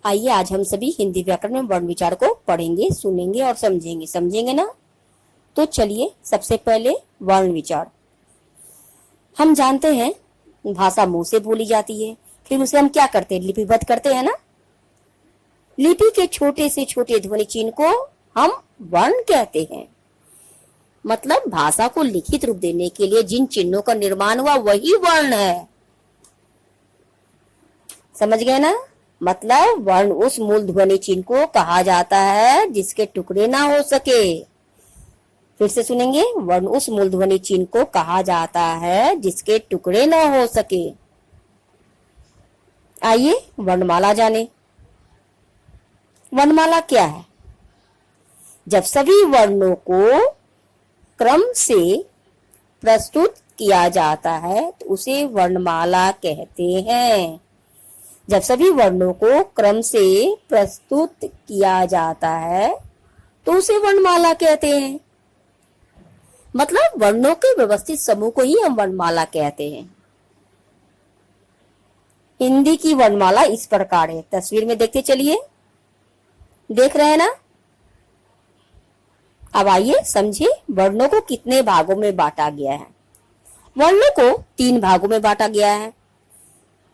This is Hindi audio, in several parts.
आइए आज हम सभी हिंदी व्याकरण में वर्ण विचार को पढ़ेंगे, सुनेंगे और समझेंगे ना। तो चलिए सबसे पहले वर्ण विचार। हम जानते हैं भाषा मुंह से बोली जाती है, फिर उसे हम क्या करते हैं, लिपिबद्ध करते हैं ना। लिपि के छोटे से छोटे ध्वनि चिन्ह को हम वर्ण कहते हैं। मतलब भाषा को लिखित रूप देने के लिए जिन चिन्हों का निर्माण हुआ वही वर्ण है। समझ गए ना। मतलब वर्ण उस मूल ध्वनि चिन्ह को कहा जाता है जिसके टुकड़े ना हो सके। फिर से सुनेंगे, वर्ण उस मूल ध्वनि चिन्ह को कहा जाता है जिसके टुकड़े ना हो सके। आइए वर्णमाला जाने। वर्णमाला क्या है? जब सभी वर्णों को क्रम से प्रस्तुत किया जाता है तो उसे वर्णमाला कहते हैं। जब सभी वर्णों को क्रम से प्रस्तुत किया जाता है तो उसे वर्णमाला कहते हैं। मतलब वर्णों के व्यवस्थित समूह को ही हम वर्णमाला कहते हैं। हिंदी की वर्णमाला इस प्रकार है, तस्वीर में देखते चलिए। देख रहे हैं ना। अब आइए समझे वर्णों को कितने भागों में बांटा गया है। वर्णों को 3 भागों में बांटा गया है।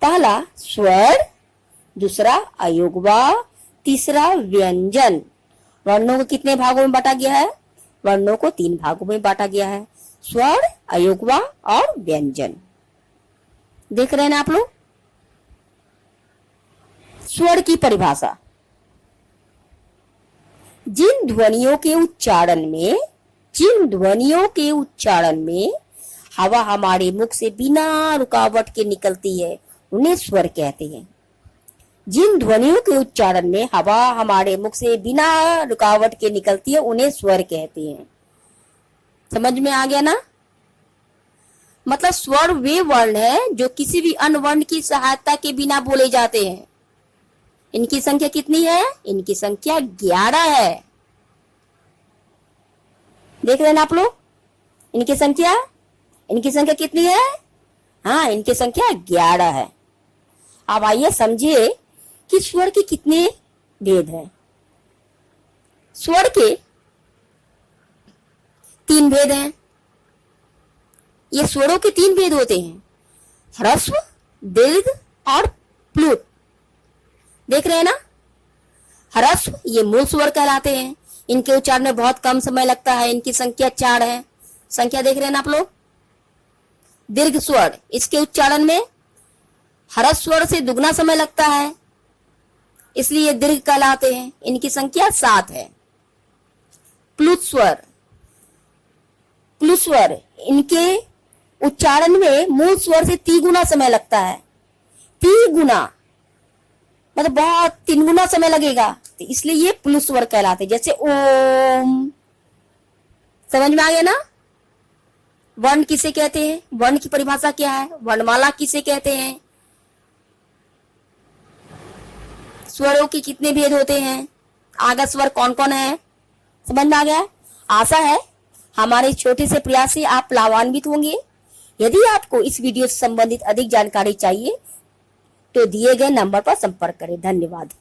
पहला स्वर, दूसरा अयोगवा, तीसरा व्यंजन। वर्णों को कितने भागों में बांटा गया है? वर्णों को 3 भागों में बांटा गया है, स्वर, अयोगवा और व्यंजन। देख रहे हैं ना आप लोग। स्वर की परिभाषा, जिन ध्वनियों के उच्चारण में हवा हमारे मुख से बिना रुकावट के निकलती है उन्हें स्वर कहते हैं। जिन ध्वनियों के उच्चारण में हवा हमारे मुख से बिना रुकावट के निकलती है उन्हें स्वर कहते हैं। समझ में आ गया ना। मतलब स्वर वे वर्ण है जो किसी भी अन्य वर्ण की सहायता के बिना बोले जाते हैं। इनकी संख्या कितनी है? इनकी संख्या 11 है। देख रहे हैं ना आप लोग। इनकी संख्या कितनी है? हाँ, इनकी संख्या 11 है। अब आइए समझिए कि स्वर के कितने भेद हैं। स्वर के 3 भेद हैं। ये स्वरों के 3 भेद होते हैं, ह्रस्व, दीर्घ और प्लुत। देख रहे हैं ना। ह्रस्व ये मूल स्वर कहलाते हैं। इनके उच्चारण में बहुत कम समय लगता है। इनकी संख्या 4 है। संख्या देख रहे हैं ना आप लोग। दीर्घ स्वर, इसके उच्चारण में ह्रस्व स्वर से दुगना समय लगता है, इसलिए दीर्घ कहलाते हैं। इनकी संख्या 7 है। प्लुत स्वर, इनके उच्चारण में मूल स्वर से 3 गुना समय लगता है। 3 गुना मतलब बहुत 3 गुना समय लगेगा, तो इसलिए ये प्लुत स्वर कहलाते हैं। जैसे ओम। समझ में आ गया ना। वर्ण किसे कहते हैं? वर्ण की परिभाषा क्या है? वर्णमाला किसे कहते हैं? स्वरों के कितने भेद होते हैं? आगत स्वर कौन कौन है? समझ में आ गया। आशा है हमारे छोटे से प्रयास से आप लाभान्वित होंगे। यदि आपको इस वीडियो से संबंधित अधिक जानकारी चाहिए तो दिए गए नंबर पर संपर्क करें। धन्यवाद।